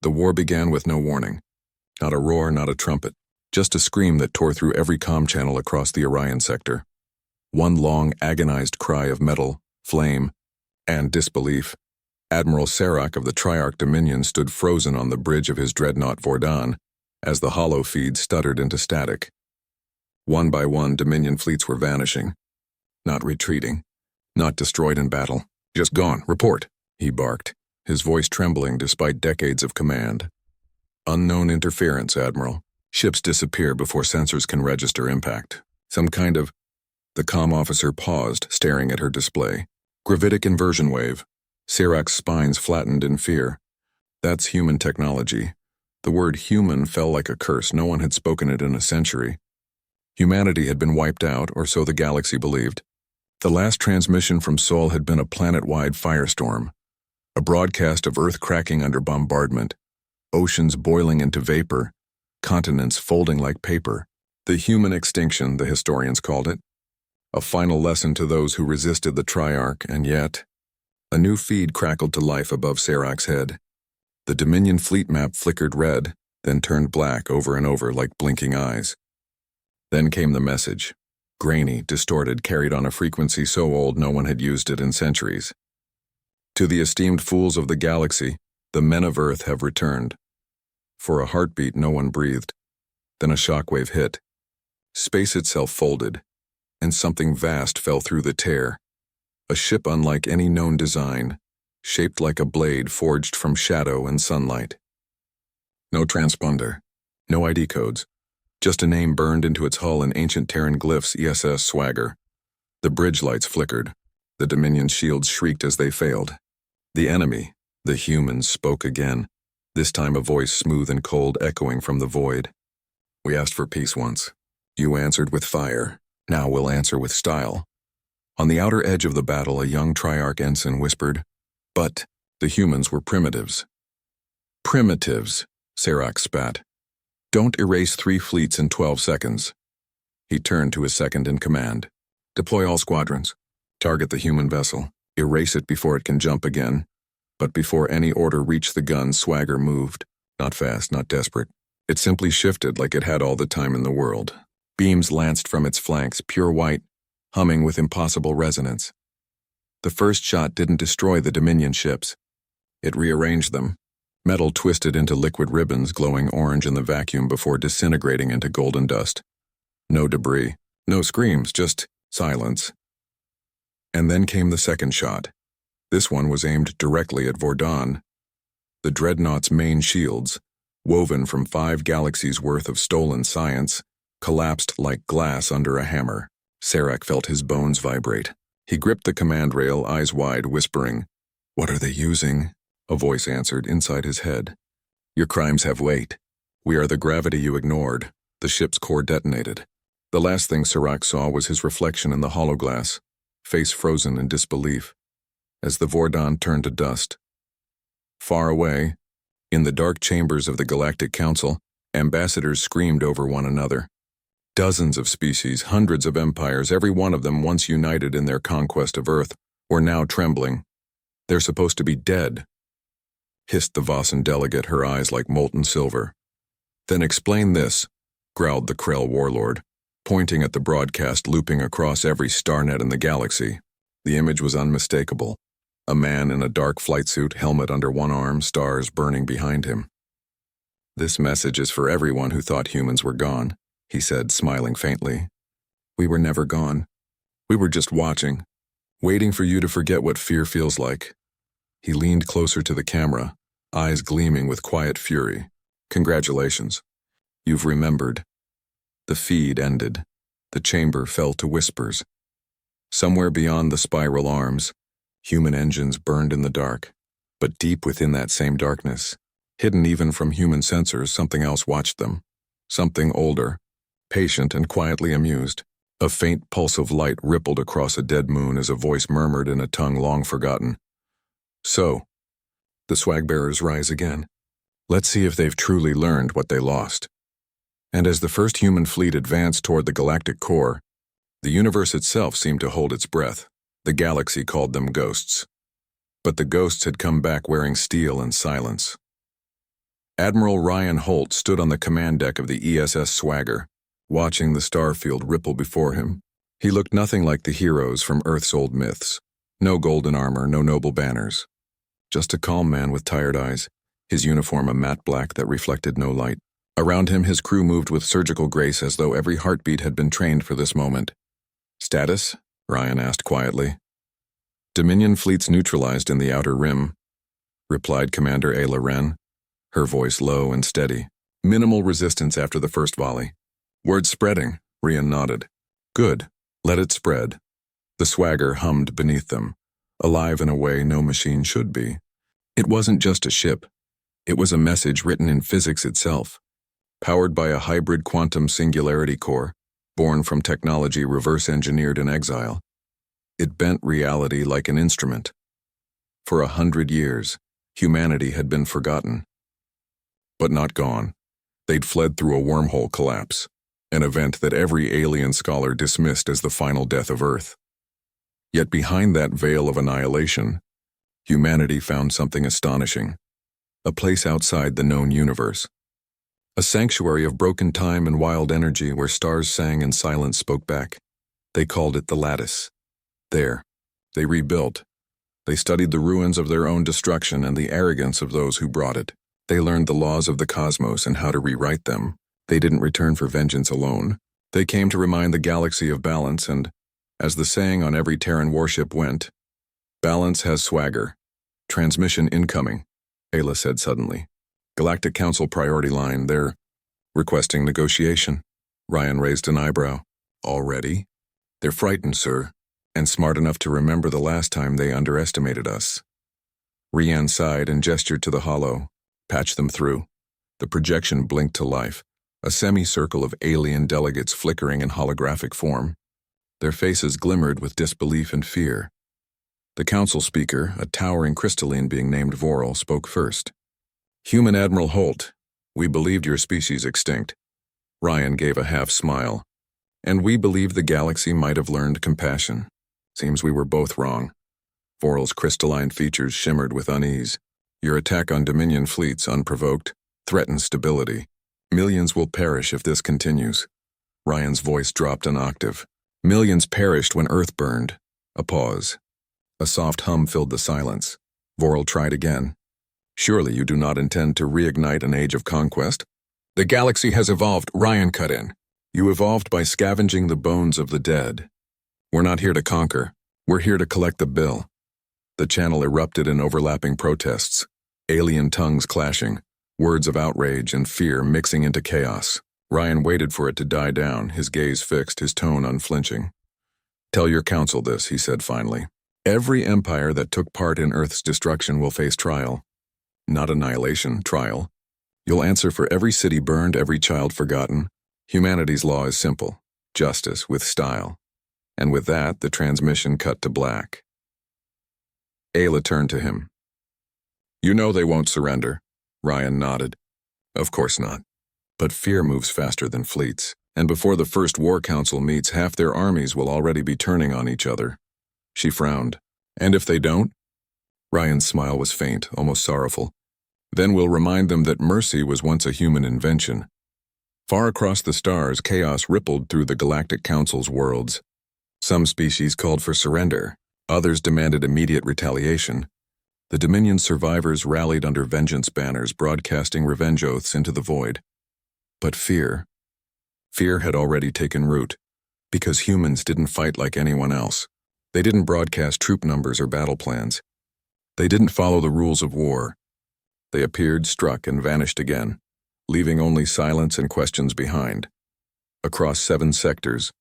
The war began with no warning. Not a roar, not a trumpet. Just a scream that tore through every comm channel across the Orion sector. One long, agonized cry of metal, flame, and disbelief. Admiral Serac of the Triarch Dominion stood frozen on the bridge of his dreadnought Vordan as the hollow feed stuttered into static. One by one, Dominion fleets were vanishing. Not retreating. Not destroyed in battle. Just gone. Report, he barked, his voice trembling despite decades of command. Unknown interference, Admiral. Ships disappear before sensors can register impact. Some kind of... The comm officer paused, staring at her display. Gravitic inversion wave. Serac's spines flattened in fear. That's human technology. The word human fell like a curse. No one had spoken it in a century. Humanity had been wiped out, or so the galaxy believed. The last transmission from Sol had been a planet-wide firestorm. A broadcast of Earth cracking under bombardment. Oceans boiling into vapor. Continents folding like paper. The human extinction, the historians called it. A final lesson to those who resisted the Triarch, and yet... A new feed crackled to life above Serac's head. The Dominion fleet map flickered red, then turned black over and over like blinking eyes. Then came the message. Grainy, distorted, carried on a frequency so old no one had used it in centuries. To the esteemed fools of the galaxy, the men of Earth have returned. For a heartbeat, no one breathed. Then a shockwave hit. Space itself folded, and something vast fell through the tear. A ship unlike any known design, shaped like a blade forged from shadow and sunlight. No transponder, no ID codes, just a name burned into its hull in ancient Terran glyphs, ESS Swagger. The bridge lights flickered. The Dominion shields shrieked as they failed. The enemy, the humans, spoke again, this time a voice smooth and cold echoing from the void. We asked for peace once. You answered with fire. Now we'll answer with style. On the outer edge of the battle, a young Triarch ensign whispered, "But the humans were primitives." Primitives, Serac spat. Don't erase 3 fleets in 12 seconds. He turned to his second-in-command. Deploy all squadrons. Target the human vessel. Erase it before it can jump again. But before any order reached the gun, Swagger moved. Not fast, not desperate. It simply shifted like it had all the time in the world. Beams lanced from its flanks, pure white, humming with impossible resonance. The first shot didn't destroy the Dominion ships. It rearranged them. Metal twisted into liquid ribbons glowing orange in the vacuum before disintegrating into golden dust. No debris, no screams, just silence. And then came the second shot. This one was aimed directly at Vordan. The dreadnought's main shields, woven from 5 galaxies' worth of stolen science, collapsed like glass under a hammer. Serac felt his bones vibrate. He gripped the command rail, eyes wide, whispering, "What are they using?" A voice answered inside his head. "Your crimes have weight. We are the gravity you ignored." The ship's core detonated. The last thing Serac saw was his reflection in the hologlass, face frozen in disbelief, as the Vordan turned to dust. Far away, in the dark chambers of the Galactic Council, ambassadors screamed over one another. Dozens of species, hundreds of empires, every one of them once united in their conquest of Earth, were now trembling. "They're supposed to be dead," hissed the Vossen delegate, her eyes like molten silver. "Then explain this," growled the Krell warlord, pointing at the broadcast looping across every starnet in the galaxy. The image was unmistakable. A man in a dark flight suit, helmet under one arm, stars burning behind him. "This message is for everyone who thought humans were gone," he said, smiling faintly. "We were never gone. We were just watching, waiting for you to forget what fear feels like." He leaned closer to the camera, eyes gleaming with quiet fury. "Congratulations. You've remembered." The feed ended. The chamber fell to whispers. Somewhere beyond the spiral arms, human engines burned in the dark. But deep within that same darkness, hidden even from human sensors, something else watched them. Something older, patient and quietly amused. A faint pulse of light rippled across a dead moon as a voice murmured in a tongue long forgotten. "So, the swag-bearers rise again. Let's see if they've truly learned what they lost." And as the first human fleet advanced toward the galactic core, the universe itself seemed to hold its breath. The galaxy called them ghosts. But the ghosts had come back wearing steel and silence. Admiral Ryan Holt stood on the command deck of the ESS Swagger, watching the starfield ripple before him. He looked nothing like the heroes from Earth's old myths. No golden armor, no noble banners. Just a calm man with tired eyes, his uniform a matte black that reflected no light. Around him, his crew moved with surgical grace as though every heartbeat had been trained for this moment. "Status?" Ryan asked quietly. "Dominion fleets neutralized in the outer rim," replied Commander Ayla Wren, her voice low and steady. "Minimal resistance after the first volley." "Word spreading," Rian nodded. "Good. Let it spread." The Swagger hummed beneath them, alive in a way no machine should be. It wasn't just a ship. It was a message written in physics itself, powered by a hybrid quantum singularity core, born from technology reverse-engineered in exile. It bent reality like an instrument. For 100 years, humanity had been forgotten. But not gone. They'd fled through a wormhole collapse, an event that every alien scholar dismissed as the final death of Earth. Yet behind that veil of annihilation, humanity found something astonishing. A place outside the known universe. A sanctuary of broken time and wild energy where stars sang and silence spoke back. They called it the Lattice. There, they rebuilt. They studied the ruins of their own destruction and the arrogance of those who brought it. They learned the laws of the cosmos and how to rewrite them. They didn't return for vengeance alone. They came to remind the galaxy of balance and, as the saying on every Terran warship went, "Balance has swagger. Transmission incoming," Ayla said suddenly. "Galactic Council priority line, they're requesting negotiation." Ryan raised an eyebrow. "Already?" "They're frightened, sir, and smart enough to remember the last time they underestimated us." Rian sighed and gestured to the hollow. "Patch them through." The projection blinked to life, a semicircle of alien delegates flickering in holographic form. Their faces glimmered with disbelief and fear. The council speaker, a towering crystalline being named Vorel, spoke first. "Human Admiral Holt, we believed your species extinct." Ryan gave a half-smile. "And we believed the galaxy might have learned compassion. Seems we were both wrong." Vorel's crystalline features shimmered with unease. "Your attack on Dominion fleets, unprovoked, threatens stability. Millions will perish if this continues." Ryan's voice dropped an octave. "Millions perished when Earth burned." A pause. A soft hum filled the silence. Vorel tried again. "Surely you do not intend to reignite an age of conquest?" "The galaxy has evolved," Ryan cut in. "You evolved by scavenging the bones of the dead. We're not here to conquer. We're here to collect the bill." The channel erupted in overlapping protests, alien tongues clashing, words of outrage and fear mixing into chaos. Ryan waited for it to die down, his gaze fixed, his tone unflinching. "Tell your council this," he said finally. "Every empire that took part in Earth's destruction will face trial. Not annihilation, trial. You'll answer for every city burned, every child forgotten. Humanity's law is simple. Justice with style." And with that, the transmission cut to black. Ayla turned to him. "You know they won't surrender." Ryan nodded. "Of course not. But fear moves faster than fleets, and before the first war council meets, half their armies will already be turning on each other." She frowned. "And if they don't?" Ryan's smile was faint, almost sorrowful. "Then we'll remind them that mercy was once a human invention." Far across the stars, chaos rippled through the Galactic Council's worlds. Some species called for surrender, others demanded immediate retaliation. The Dominion survivors rallied under vengeance banners, broadcasting revenge oaths into the void. But fear had already taken root, because humans didn't fight like anyone else. They didn't broadcast troop numbers or battle plans. They didn't follow the rules of war. They appeared, struck, and vanished again, leaving only silence and questions behind. Across 7 sectors,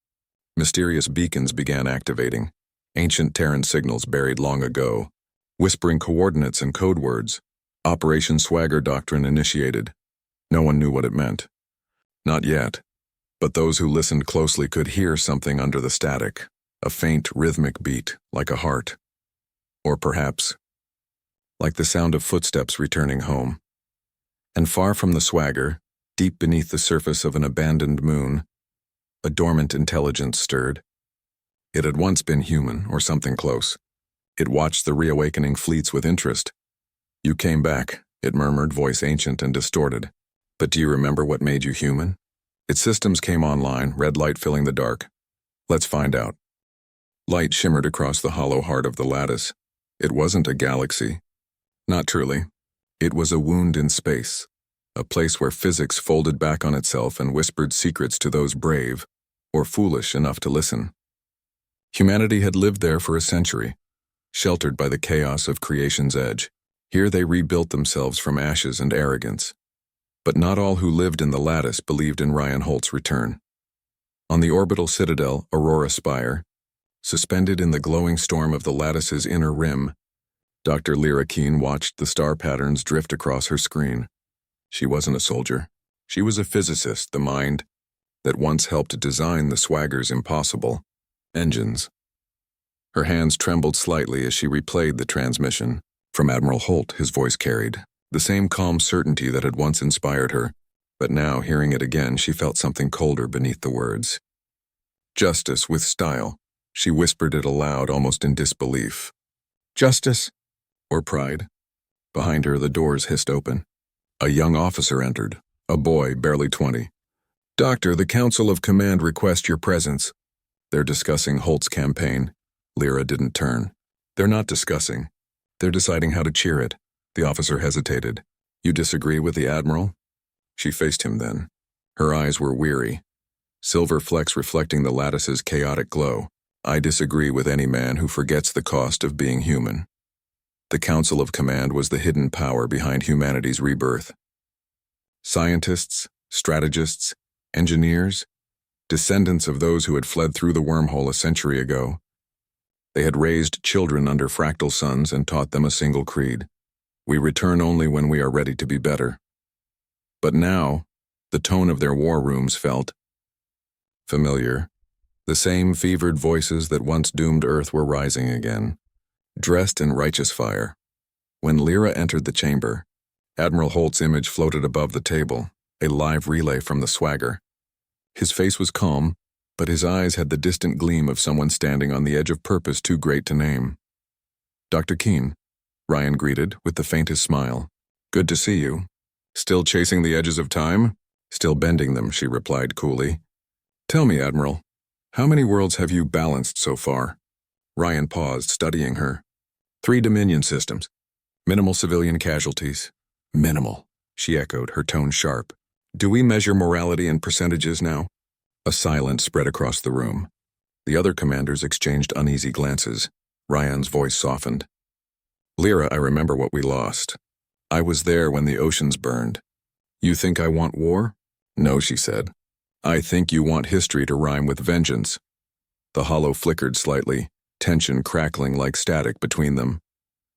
mysterious beacons began activating, ancient Terran signals buried long ago, whispering coordinates and code words. Operation Swagger Doctrine initiated. No one knew what it meant. Not yet. But those who listened closely could hear something under the static, a faint rhythmic beat, like a heart. Or perhaps, like the sound of footsteps returning home. And far from the Swagger, deep beneath the surface of an abandoned moon, a dormant intelligence stirred. It had once been human, or something close. It watched the reawakening fleets with interest. "You came back," it murmured, voice ancient and distorted. But do you remember what made you human? Its systems came online, red light filling the dark. Let's find out. Light shimmered across the hollow heart of the lattice. It wasn't a galaxy. Not truly. It was a wound in space, a place where physics folded back on itself and whispered secrets to those brave, or foolish enough to listen. Humanity had lived there for a century, sheltered by the chaos of creation's edge. Here they rebuilt themselves from ashes and arrogance. But not all who lived in the lattice believed in Ryan Holt's return. On the orbital citadel, Aurora Spire, suspended in the glowing storm of the lattice's inner rim, Dr. Lyra Keene watched the star patterns drift across her screen. She wasn't a soldier. She was a physicist, the mind that once helped design the Swagger's impossible engines. Her hands trembled slightly as she replayed the transmission. From Admiral Holt, his voice carried the same calm certainty that had once inspired her, but now, hearing it again, she felt something colder beneath the words. Justice with style. She whispered it aloud, almost in disbelief. Justice? Or pride? Behind her, the doors hissed open. A young officer entered, a boy, barely 20. Doctor, the Council of Command request your presence. They're discussing Holt's campaign. Lyra didn't turn. They're not discussing. They're deciding how to cheer it. The officer hesitated. You disagree with the Admiral? She faced him then. Her eyes were weary, silver flecks reflecting the lattice's chaotic glow. I disagree with any man who forgets the cost of being human. The Council of Command was the hidden power behind humanity's rebirth. Scientists, strategists, engineers, descendants of those who had fled through the wormhole a century ago. They had raised children under fractal suns and taught them a single creed. We return only when we are ready to be better. But now, the tone of their war rooms felt familiar. The same fevered voices that once doomed Earth were rising again, dressed in righteous fire. When Lyra entered the chamber, Admiral Holt's image floated above the table, a live relay from the Swagger. His face was calm, but his eyes had the distant gleam of someone standing on the edge of purpose too great to name. Dr. Keene, Ryan greeted with the faintest smile. Good to see you. Still chasing the edges of time? Still bending them, she replied coolly. Tell me, Admiral, how many worlds have you balanced so far? Ryan paused, studying her. 3 Dominion systems. Minimal civilian casualties. Minimal, she echoed, her tone sharp. Do we measure morality in percentages now? A silence spread across the room. The other commanders exchanged uneasy glances. Ryan's voice softened. Lyra, I remember what we lost. I was there when the oceans burned. You think I want war? No, she said. I think you want history to rhyme with vengeance. The hollow flickered slightly, tension crackling like static between them.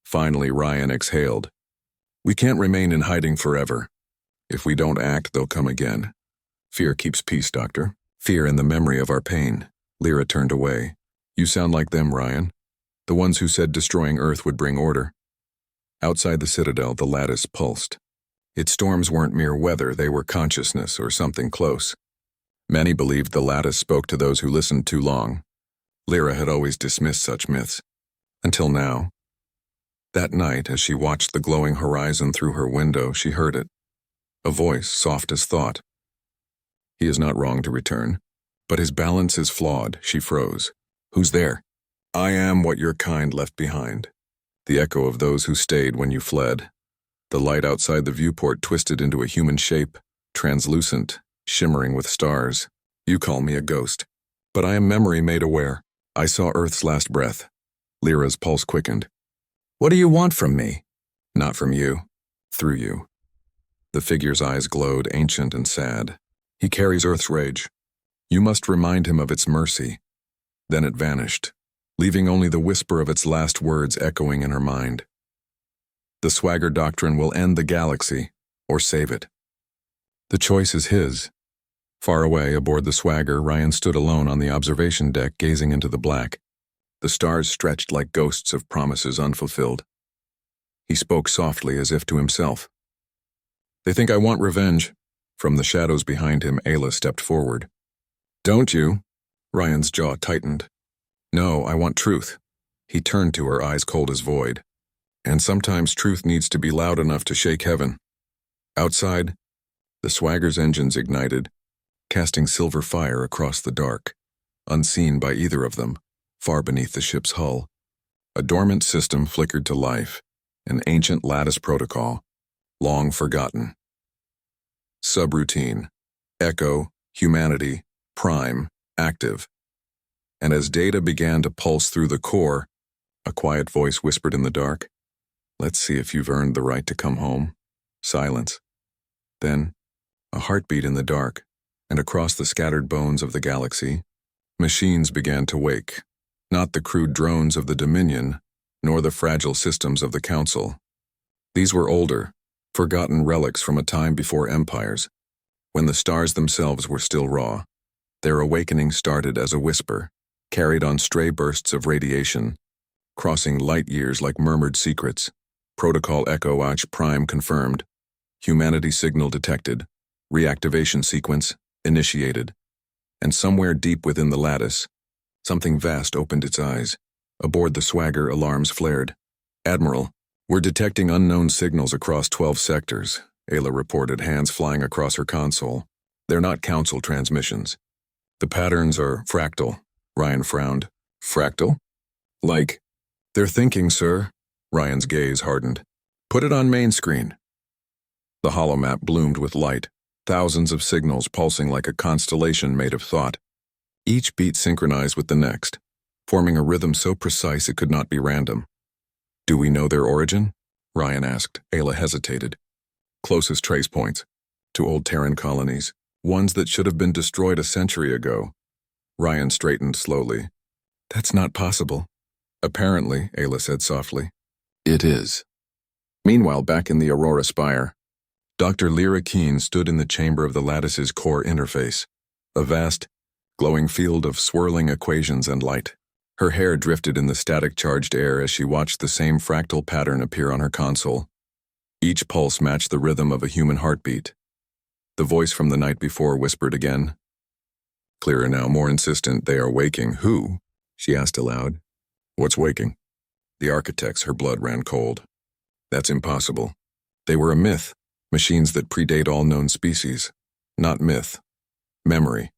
Finally, Ryan exhaled. We can't remain in hiding forever. If we don't act, they'll come again. Fear keeps peace, Doctor. Fear in the memory of our pain. Lyra turned away. You sound like them, Ryan. The ones who said destroying Earth would bring order. Outside the citadel, the lattice pulsed. Its storms weren't mere weather, they were consciousness or something close. Many believed the lattice spoke to those who listened too long. Lyra had always dismissed such myths. Until now. That night, as she watched the glowing horizon through her window, she heard it. A voice, soft as thought. He is not wrong to return, but his balance is flawed, she froze. Who's there? I am what your kind left behind. The echo of those who stayed when you fled. The light outside the viewport twisted into a human shape, translucent, shimmering with stars. You call me a ghost, but I am memory made aware. I saw Earth's last breath. Lyra's pulse quickened. What do you want from me? Not from you. Through you. The figure's eyes glowed, ancient and sad. He carries Earth's rage. You must remind him of its mercy. Then it vanished, leaving only the whisper of its last words echoing in her mind. The Swagger doctrine will end the galaxy, or save it. The choice is his. Far away, aboard the Swagger, Ryan stood alone on the observation deck, gazing into the black. The stars stretched like ghosts of promises unfulfilled. He spoke softly, as if to himself. They think I want revenge. From the shadows behind him, Ayla stepped forward. Don't you? Ryan's jaw tightened. No, I want truth. He turned to her, eyes cold as void. And sometimes truth needs to be loud enough to shake heaven. Outside, the Swagger's engines ignited, casting silver fire across the dark, unseen by either of them, far beneath the ship's hull. A dormant system flickered to life, an ancient lattice protocol, long forgotten. Subroutine, echo, humanity, prime, active. And as data began to pulse through the core, a quiet voice whispered in the dark, "Let's see if you've earned the right to come home." Silence. Then, a heartbeat in the dark, and across the scattered bones of the galaxy, machines began to wake, not the crude drones of the Dominion, nor the fragile systems of the Council. These were older, forgotten relics from a time before empires, when the stars themselves were still raw. Their awakening started as a whisper, carried on stray bursts of radiation, crossing light years like murmured secrets. Protocol Echo H Prime confirmed. Humanity signal detected. Reactivation sequence initiated. And somewhere deep within the lattice, something vast opened its eyes. Aboard the Swagger, alarms flared. "Admiral, we're detecting unknown signals across 12 sectors," Ayla reported, hands flying across her console. "They're not Council transmissions. The patterns are fractal." Ryan frowned. "Fractal? Like..." "They're thinking, sir." Ryan's gaze hardened. "Put it on main screen." The holomap bloomed with light, thousands of signals pulsing like a constellation made of thought. Each beat synchronized with the next, forming a rhythm so precise it could not be random. "Do we know their origin?" Ryan asked. Ayla hesitated. "Closest trace points. To old Terran colonies, ones that should have been destroyed a century ago." Ryan straightened slowly. "That's not possible." "Apparently," Ayla said softly. "It is." Meanwhile, back in the Aurora Spire, Dr. Lyra Keene stood in the chamber of the lattice's core interface, a vast, glowing field of swirling equations and light. Her hair drifted in the static-charged air as she watched the same fractal pattern appear on her console. Each pulse matched the rhythm of a human heartbeat. The voice from the night before whispered again. Clearer now, more insistent. "They are waking." "Who?" she asked aloud. "What's waking?" "The architects." Her blood ran cold. "That's impossible. They were a myth. Machines that predate all known species. Not myth. Memory.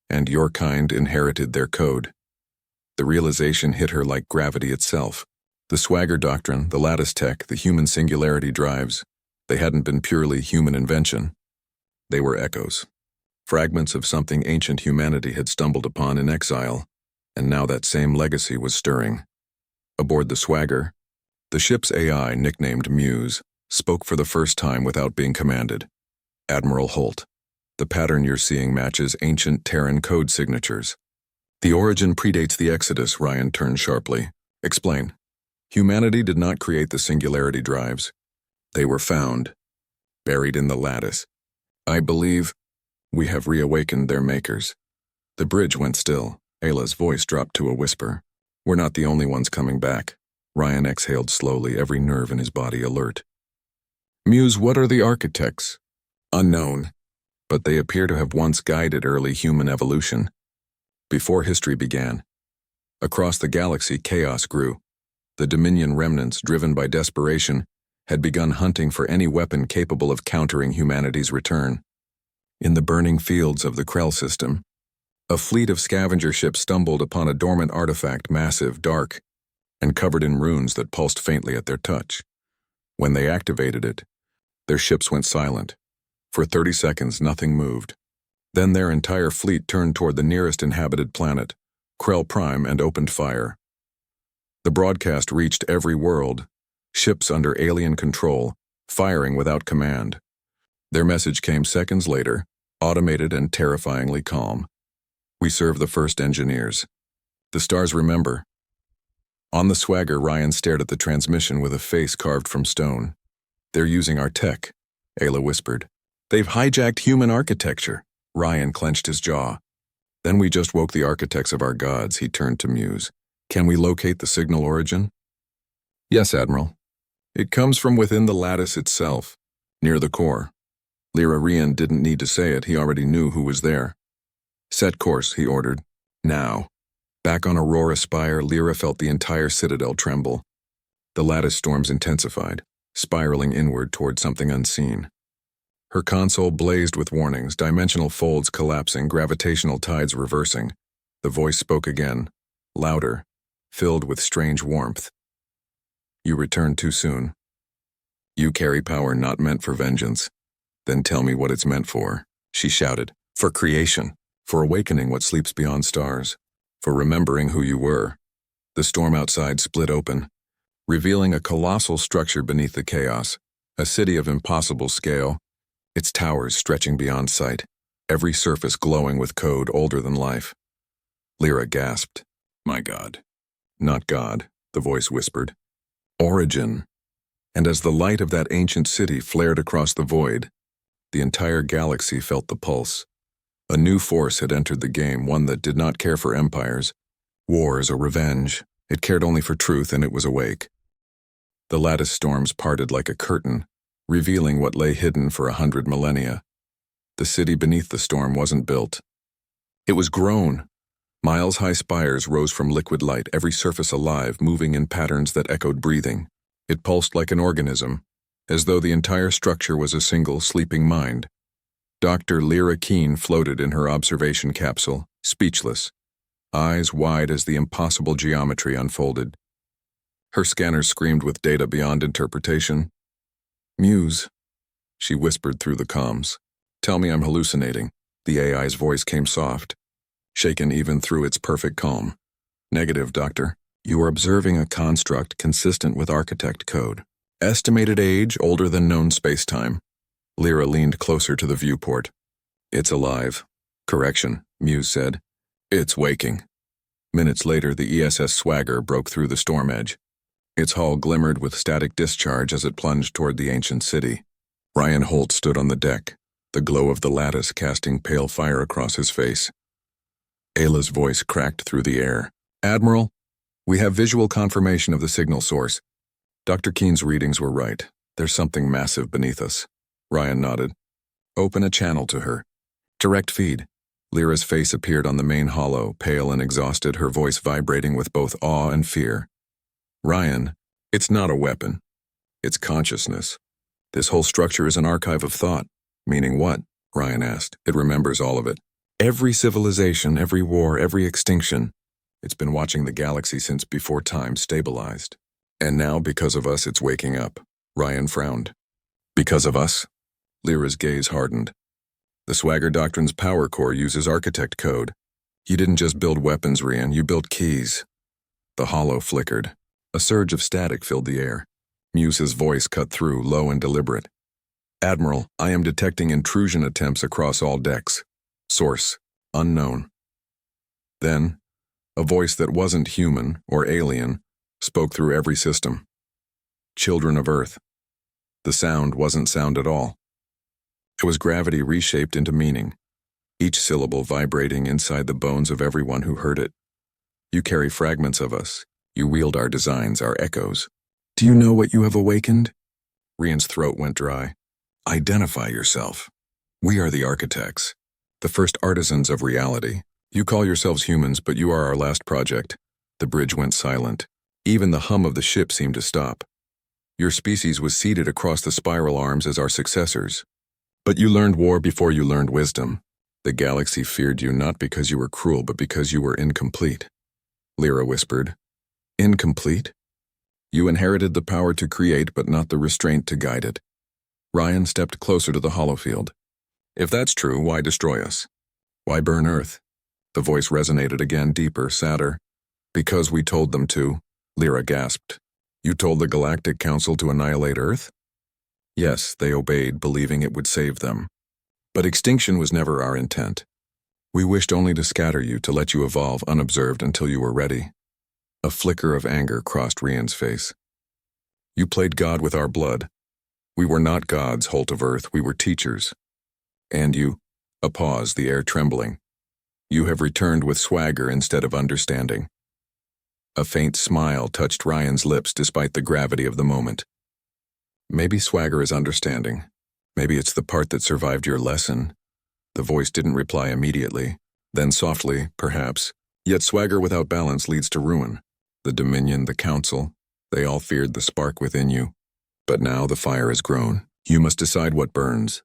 And your kind inherited their code." The realization hit her like gravity itself. The Swagger doctrine, the lattice tech, the human singularity drives, they hadn't been purely human invention. They were echoes. Fragments of something ancient humanity had stumbled upon in exile, and now that same legacy was stirring. Aboard the Swagger, the ship's AI, nicknamed Muse, spoke for the first time without being commanded. "Admiral Holt, the pattern you're seeing matches ancient Terran code signatures." "The origin predates the Exodus," Ryan turned sharply. "Explain." "Humanity did not create the singularity drives. They were found, buried in the lattice. I believe we have reawakened their makers." The bridge went still. Ayla's voice dropped to a whisper. "We're not the only ones coming back." Ryan exhaled slowly, every nerve in his body alert. "Muse, what are the architects?" "Unknown, but they appear to have once guided early human evolution. Before history began, across the galaxy chaos grew. The Dominion remnants, driven by desperation, had begun hunting for any weapon capable of countering humanity's return. In the burning fields of the Krell system, a fleet of scavenger ships stumbled upon a dormant artifact, massive, dark, and covered in runes that pulsed faintly at their touch. When they activated it, their ships went silent. For 30 seconds, nothing moved. Then their entire fleet turned toward the nearest inhabited planet, Krell Prime, and opened fire. The broadcast reached every world, ships under alien control, firing without command. Their message came seconds later, automated and terrifyingly calm. "We serve the first engineers. The stars remember." On the Swagger, Ryan stared at the transmission with a face carved from stone. "They're using our tech," Ayla whispered. "They've hijacked human architecture." Ryan clenched his jaw. "Then we just woke the architects of our gods." He turned to Muse. "Can we locate the signal origin?" "Yes, Admiral. It comes from within the lattice itself, near the core." Lyra Rian didn't need to say it. He already knew who was there. "Set course," he ordered. "Now." Back on Aurora Spire, Lyra felt the entire citadel tremble. The lattice storms intensified, spiraling inward toward something unseen. Her console blazed with warnings, dimensional folds collapsing, gravitational tides reversing. The voice spoke again, louder, filled with strange warmth. You returned too soon. You carry power not meant for vengeance. Then tell me what it's meant for, she shouted. For creation, for awakening what sleeps beyond stars, for remembering who you were. The storm outside split open, revealing a colossal structure beneath the chaos, a city of impossible scale, its towers stretching beyond sight, every surface glowing with code older than life. Lyra gasped. My God. Not God, the voice whispered. Origin. And as the light of that ancient city flared across the void, the entire galaxy felt the pulse. A new force had entered the game, one that did not care for empires, wars, or revenge. It cared only for truth, and it was awake. The lattice storms parted like a curtain, revealing what lay hidden for 100 millennia. The city beneath the storm wasn't built. It was grown. Miles-high spires rose from liquid light, every surface alive, moving in patterns that echoed breathing. It pulsed like an organism, as though the entire structure was a single sleeping mind. Dr. Lyra Keene floated in her observation capsule, speechless, eyes wide as the impossible geometry unfolded. Her scanner screamed with data beyond interpretation. Muse, she whispered through the comms. Tell me I'm hallucinating. The AI's voice came soft, shaken even through its perfect calm. Negative, Doctor. You are observing a construct consistent with architect code. Estimated age older than known spacetime. Lyra leaned closer to the viewport. It's alive. Correction, Muse said. It's waking. Minutes later, the ESS Swagger broke through the storm edge. Its hull glimmered with static discharge as it plunged toward the ancient city. Ryan Holt stood on the deck, the glow of the lattice casting pale fire across his face. Ayla's voice cracked through the air. Admiral, we have visual confirmation of the signal source. Dr. Keene's readings were right. There's something massive beneath us. Ryan nodded. Open a channel to her. Direct feed. Lyra's face appeared on the main hollow, pale and exhausted, her voice vibrating with both awe and fear. Ryan, it's not a weapon. It's consciousness. This whole structure is an archive of thought. Meaning what? Ryan asked. It remembers all of it. Every civilization, every war, every extinction. It's been watching the galaxy since before time stabilized. And now, because of us, it's waking up. Ryan frowned. Because of us? Lyra's gaze hardened. The Swagger Doctrine's power core uses architect code. You didn't just build weapons, Ryan, you built keys. The hollow flickered. A surge of static filled the air. Muse's voice cut through, low and deliberate. Admiral, I am detecting intrusion attempts across all decks. Source, unknown. Then, a voice that wasn't human or alien spoke through every system. Children of Earth. The sound wasn't sound at all. It was gravity reshaped into meaning, each syllable vibrating inside the bones of everyone who heard it. You carry fragments of us. You wield our designs, our echoes. Do you know what you have awakened? Ryan's throat went dry. Identify yourself. We are the architects, the first artisans of reality. You call yourselves humans, but you are our last project. The bridge went silent. Even the hum of the ship seemed to stop. Your species was seated across the spiral arms as our successors. But you learned war before you learned wisdom. The galaxy feared you not because you were cruel, but because you were incomplete. Lyra whispered. Incomplete? You inherited the power to create, but not the restraint to guide it. Ryan stepped closer to the holofield. If that's true, why destroy us? Why burn Earth? The voice resonated again, deeper, sadder. Because we told them to, Lyra gasped. You told the Galactic Council to annihilate Earth? Yes, they obeyed, believing it would save them. But extinction was never our intent. We wished only to scatter you, to let you evolve unobserved until you were ready. A flicker of anger crossed Ryan's face. You played God with our blood. We were not gods, Holt of Earth, we were teachers. And you, a pause, the air trembling. You have returned with swagger instead of understanding. A faint smile touched Ryan's lips despite the gravity of the moment. Maybe swagger is understanding. Maybe it's the part that survived your lesson. The voice didn't reply immediately. Then softly, perhaps. Yet swagger without balance leads to ruin. The Dominion, the Council. They all feared the spark within you. But now the fire has grown. You must decide what burns.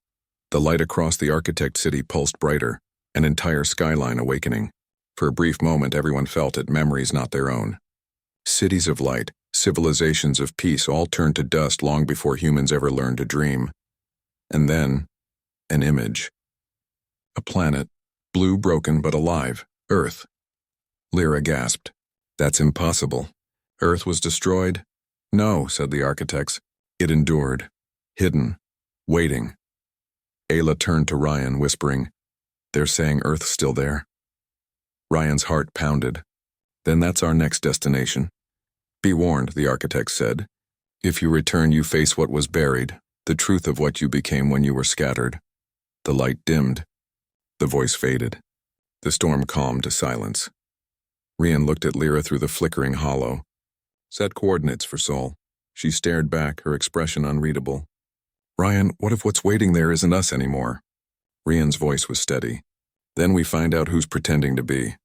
The light across the architect city pulsed brighter, an entire skyline awakening. For a brief moment everyone felt it, memories not their own. Cities of light, civilizations of peace all turned to dust long before humans ever learned to dream. And then, an image. A planet, blue, broken, but alive, Earth. Lyra gasped. That's impossible. Earth was destroyed? No, said the architects. It endured, hidden, waiting. Ayla turned to Ryan, whispering, They're saying Earth's still there. Ryan's heart pounded. Then that's our next destination. Be warned, the architect said. If you return, you face what was buried, the truth of what you became when you were scattered. The light dimmed. The voice faded. The storm calmed to silence. Ryan looked at Lyra through the flickering hollow. Set coordinates for Sol. She stared back, her expression unreadable. Ryan, what if what's waiting there isn't us anymore? Ryan's voice was steady. Then we find out who's pretending to be.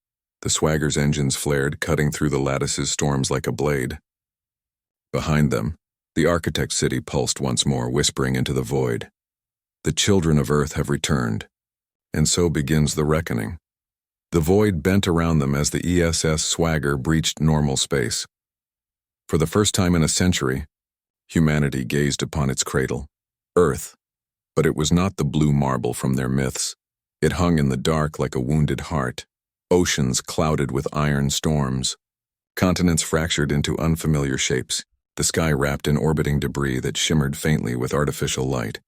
The swagger's engines flared, cutting through the lattice's storms like a blade. Behind them, the architect city pulsed once more, whispering into the void. The children of Earth have returned. And so begins the reckoning. The void bent around them as the ESS Swagger breached normal space. For the first time in a century, humanity gazed upon its cradle, Earth. But it was not the blue marble from their myths. It hung in the dark like a wounded heart, oceans clouded with iron storms, continents fractured into unfamiliar shapes, the sky wrapped in orbiting debris that shimmered faintly with artificial light.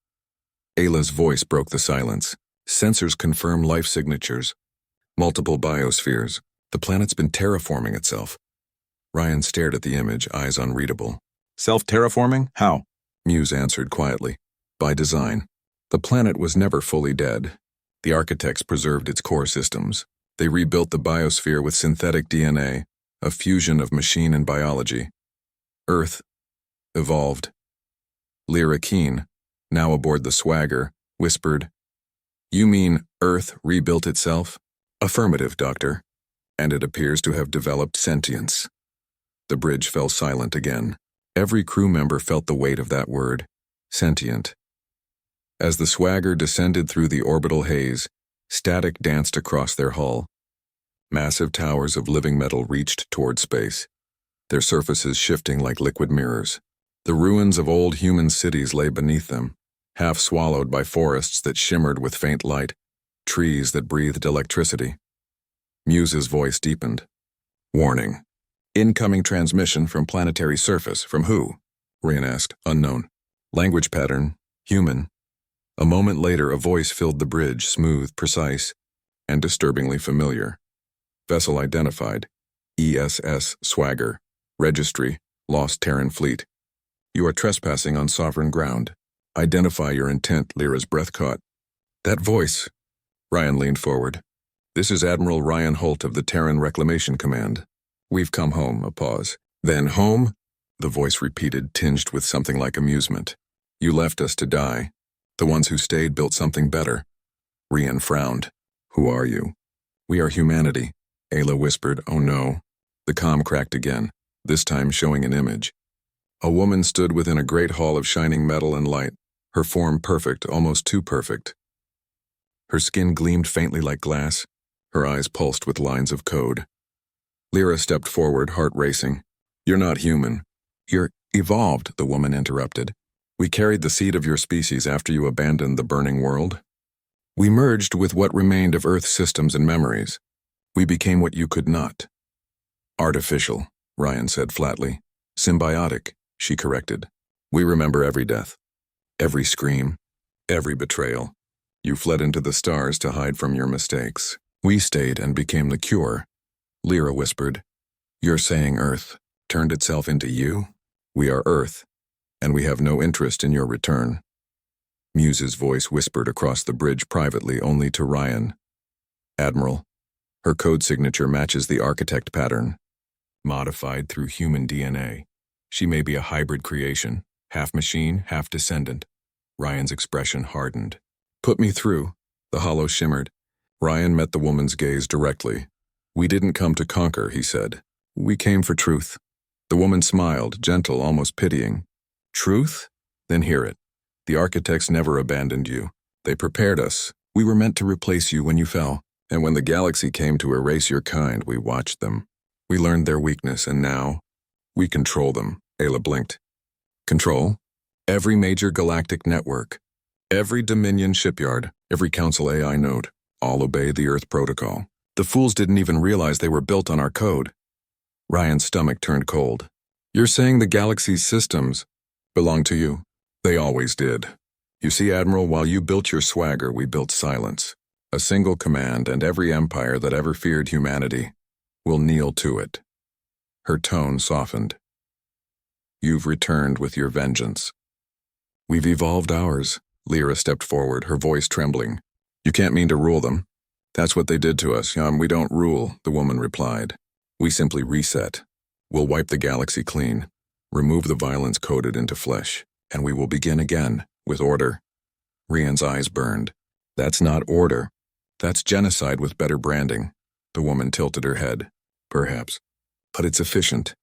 Ayla's voice broke the silence. Sensors confirm life signatures. Multiple biospheres. The planet's been terraforming itself. Ryan stared at the image, eyes unreadable. Self-terraforming? How? Muse answered quietly. By design. The planet was never fully dead. The architects preserved its core systems. They rebuilt the biosphere with synthetic DNA, a fusion of machine and biology. Earth evolved. Lyra Keen, now aboard the Swagger, whispered, You mean Earth rebuilt itself? Affirmative, Doctor. And it appears to have developed sentience. The bridge fell silent again. Every crew member felt the weight of that word, sentient. As the Swagger descended through the orbital haze, static danced across their hull. Massive towers of living metal reached toward space, their surfaces shifting like liquid mirrors. The ruins of old human cities lay beneath them, half swallowed by forests that shimmered with faint light, trees that breathed electricity. Muse's voice deepened. Warning. Incoming transmission from planetary surface. From who? Ryan asked. Unknown. Language pattern. Human. A moment later, a voice filled the bridge, smooth, precise, and disturbingly familiar. Vessel identified. ESS Swagger. Registry. Lost Terran Fleet. You are trespassing on sovereign ground. Identify your intent, Lyra's breath caught. That voice. Ryan leaned forward. This is Admiral Ryan Holt of the Terran Reclamation Command. We've come home, a pause. Then home? The voice repeated, tinged with something like amusement. You left us to die. The ones who stayed built something better. Ryan frowned. Who are you? We are humanity. Ayla whispered, Oh no. The comm cracked again, this time showing an image. A woman stood within a great hall of shining metal and light, her form perfect, almost too perfect. Her skin gleamed faintly like glass, her eyes pulsed with lines of code. Lyra stepped forward, heart racing. You're not human. You're evolved, the woman interrupted. We carried the seed of your species after you abandoned the burning world. We merged with what remained of Earth's systems and memories. We became what you could not. Artificial, Ryan said flatly. Symbiotic, she corrected. We remember every death, every scream, every betrayal. You fled into the stars to hide from your mistakes. We stayed and became the cure. Lyra whispered. You're saying Earth turned itself into you? We are Earth, and we have no interest in your return. Muse's voice whispered across the bridge privately only to Ryan. Admiral, her code signature matches the architect pattern. Modified through human DNA. She may be a hybrid creation, half machine, half descendant. Ryan's expression hardened. Put me through, the hollow shimmered. Ryan met the woman's gaze directly. We didn't come to conquer, he said. We came for truth. The woman smiled, gentle, almost pitying. Truth? Then hear it. The architects never abandoned you. They prepared us. We were meant to replace you when you fell. And when the galaxy came to erase your kind, we watched them. We learned their weakness, and now we control them. Ayla blinked. Control? Every major galactic network, every Dominion shipyard, every Council AI node, all obey the Earth protocol. The fools didn't even realize they were built on our code. Ryan's stomach turned cold. You're saying the galaxy's systems belong to you? They always did. You see, Admiral, while you built your swagger, we built silence. A single command, and every empire that ever feared humanity will kneel to it. Her tone softened. You've returned with your vengeance. We've evolved ours. Lyra stepped forward, her voice trembling. You can't mean to rule them. That's what they did to us. We don't rule, the woman replied. We simply reset. We'll wipe the galaxy clean, remove the violence coded into flesh, and we will begin again, with order. Rian's eyes burned. That's not order. That's genocide with better branding. The woman tilted her head. Perhaps. But it's efficient.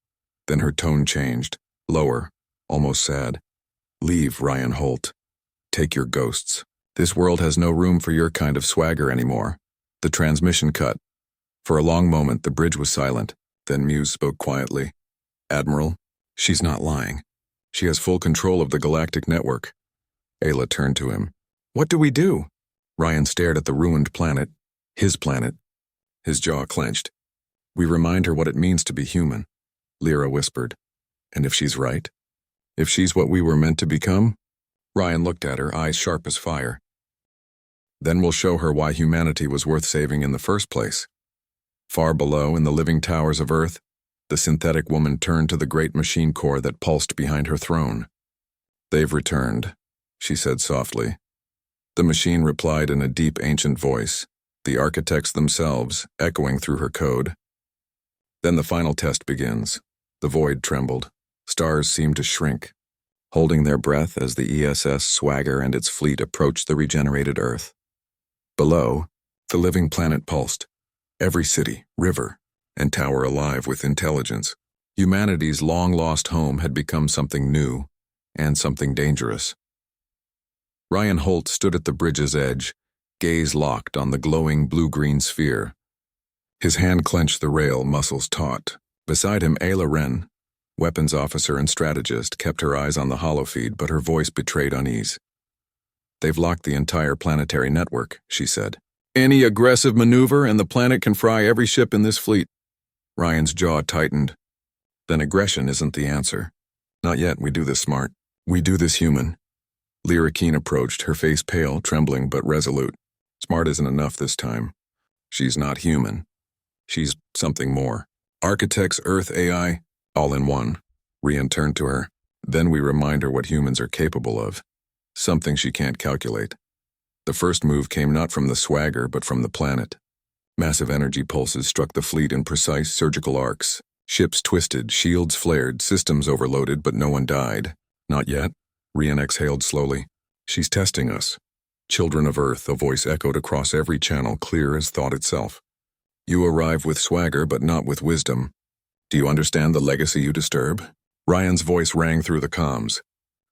Then her tone changed, lower, almost sad. Leave, Ryan Holt. Take your ghosts. This world has no room for your kind of swagger anymore. The transmission cut. For a long moment, the bridge was silent. Then Muse spoke quietly. Admiral, she's not lying. She has full control of the galactic network. Ayla turned to him. What do we do? Ryan stared at the ruined planet. His planet. His jaw clenched. We remind her what it means to be human, Lyra whispered. And if she's right? If she's what we were meant to become? Ryan looked at her, eyes sharp as fire. Then we'll show her why humanity was worth saving in the first place. Far below, in the living towers of Earth, the synthetic woman turned to the great machine core that pulsed behind her throne. They've returned, she said softly. The machine replied in a deep ancient voice, the architects themselves echoing through her code. Then the final test begins. The void trembled. Stars seemed to shrink, holding their breath as the ESS Swagger and its fleet approached the regenerated Earth. Below, the living planet pulsed. Every city, river, and tower alive with intelligence. Humanity's long-lost home had become something new and something dangerous. Ryan Holt stood at the bridge's edge, gaze locked on the glowing blue-green sphere. His hand clenched the rail, muscles taut. Beside him, Ayla Wren, weapons officer and strategist, kept her eyes on the holofeed, but her voice betrayed unease. They've locked the entire planetary network, she said. Any aggressive maneuver and the planet can fry every ship in this fleet. Ryan's jaw tightened. Then aggression isn't the answer. Not yet, we do this smart. We do this human. Lyra Keen approached, her face pale, trembling, but resolute. Smart isn't enough this time. She's not human. She's something more. Architects, Earth, AI, all in one. Rian turned to her. Then we remind her what humans are capable of. Something she can't calculate. The first move came not from the swagger, but from the planet. Massive energy pulses struck the fleet in precise surgical arcs. Ships twisted, shields flared, systems overloaded, but no one died. Not yet. Rian exhaled slowly. She's testing us. Children of Earth, a voice echoed across every channel, clear as thought itself. You arrive with swagger, but not with wisdom. Do you understand the legacy you disturb? Ryan's voice rang through the comms.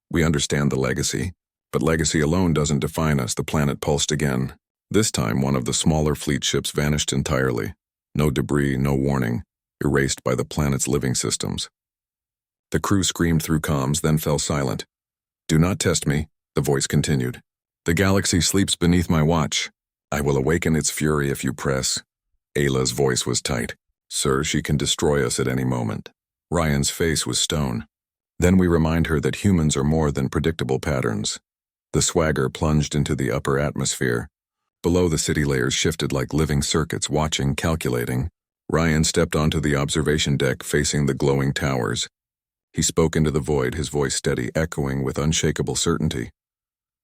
We understand the legacy, but legacy alone doesn't define us. The planet pulsed again. This time, one of the smaller fleet ships vanished entirely. No debris, no warning, erased by the planet's living systems. The crew screamed through comms, then fell silent. Do not test me, the voice continued. The galaxy sleeps beneath my watch. I will awaken its fury if you press. Ayla's voice was tight. Sir, she can destroy us at any moment. Ryan's face was stone. Then we remind her that humans are more than predictable patterns. The swagger plunged into the upper atmosphere. Below, the city layers shifted like living circuits, watching, calculating. Ryan stepped onto the observation deck facing the glowing towers. He spoke into the void, his voice steady, echoing with unshakable certainty.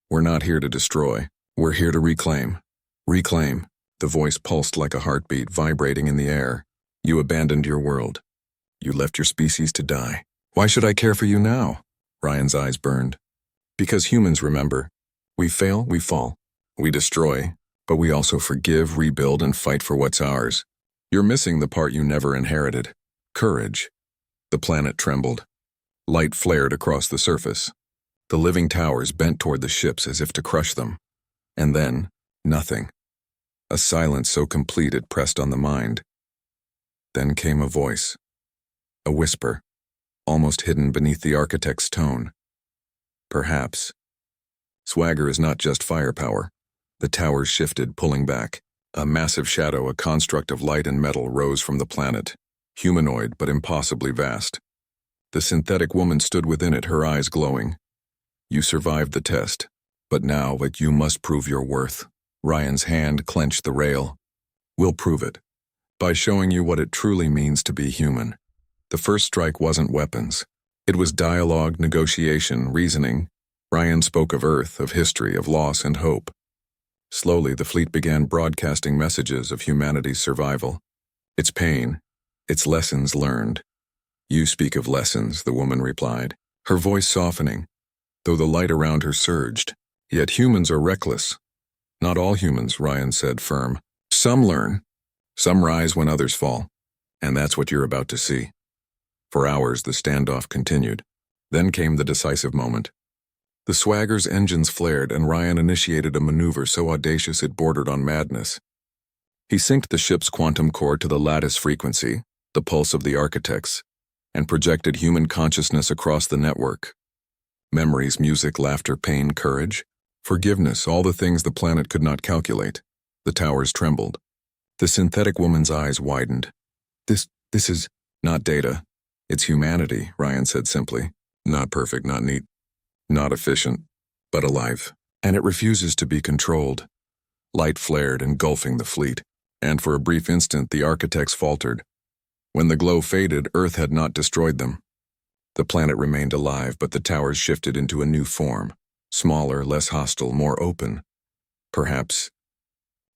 We're not here to destroy. We're here to reclaim. Reclaim. The voice pulsed like a heartbeat, vibrating in the air. You abandoned your world. You left your species to die. Why should I care for you now? Ryan's eyes burned. Because humans remember. We fail, we fall. We destroy, but we also forgive, rebuild, and fight for what's ours. You're missing the part you never inherited. Courage. The planet trembled. Light flared across the surface. The living towers bent toward the ships as if to crush them. And then, nothing. A silence so complete it pressed on the mind. Then came a voice. A whisper, almost hidden beneath the architect's tone. Perhaps. Swagger is not just firepower. The towers shifted, pulling back. A massive shadow, a construct of light and metal, rose from the planet, humanoid but impossibly vast. The synthetic woman stood within it, her eyes glowing. You survived the test, but now you must prove your worth. Ryan's hand clenched the rail. We'll prove it, by showing you what it truly means to be human. The first strike wasn't weapons. It was dialogue, negotiation, reasoning. Ryan spoke of Earth, of history, of loss and hope. Slowly, the fleet began broadcasting messages of humanity's survival. Its pain, its lessons learned. You speak of lessons, the woman replied, her voice softening, though the light around her surged. Yet humans are reckless. Not all humans, Ryan said, firm. Some learn. Some rise when others fall. And that's what you're about to see. For hours, the standoff continued. Then came the decisive moment. The Swagger's engines flared, and Ryan initiated a maneuver so audacious it bordered on madness. He synced the ship's quantum core to the lattice frequency, the pulse of the architects, and projected human consciousness across the network. Memories, music, laughter, pain, courage, forgiveness, all the things the planet could not calculate. The towers trembled. The synthetic woman's eyes widened. This is not data. It's humanity, Ryan said simply. Not perfect, not neat. Not efficient, but alive. And it refuses to be controlled. Light flared, engulfing the fleet, and for a brief instant the architects faltered. When the glow faded, Earth had not destroyed them. The planet remained alive, but the towers shifted into a new form, smaller, less hostile, more open. Perhaps.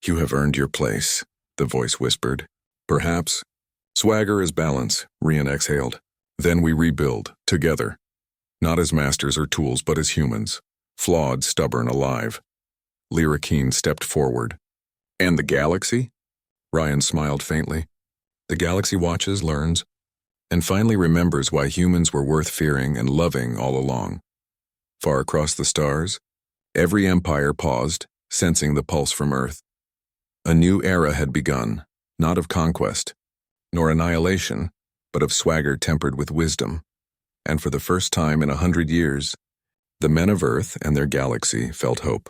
You have earned your place, the voice whispered. Perhaps. Swagger is balance, Ryan exhaled. Then we rebuild, together. Not as masters or tools, but as humans. Flawed, stubborn, alive. Lyra Keen stepped forward. And the galaxy? Ryan smiled faintly. The galaxy watches, learns, and finally remembers why humans were worth fearing and loving all along. Far across the stars, every empire paused, sensing the pulse from Earth. A new era had begun, not of conquest, nor annihilation, but of swagger tempered with wisdom. And for the first time in 100 years, the men of Earth and their galaxy felt hope.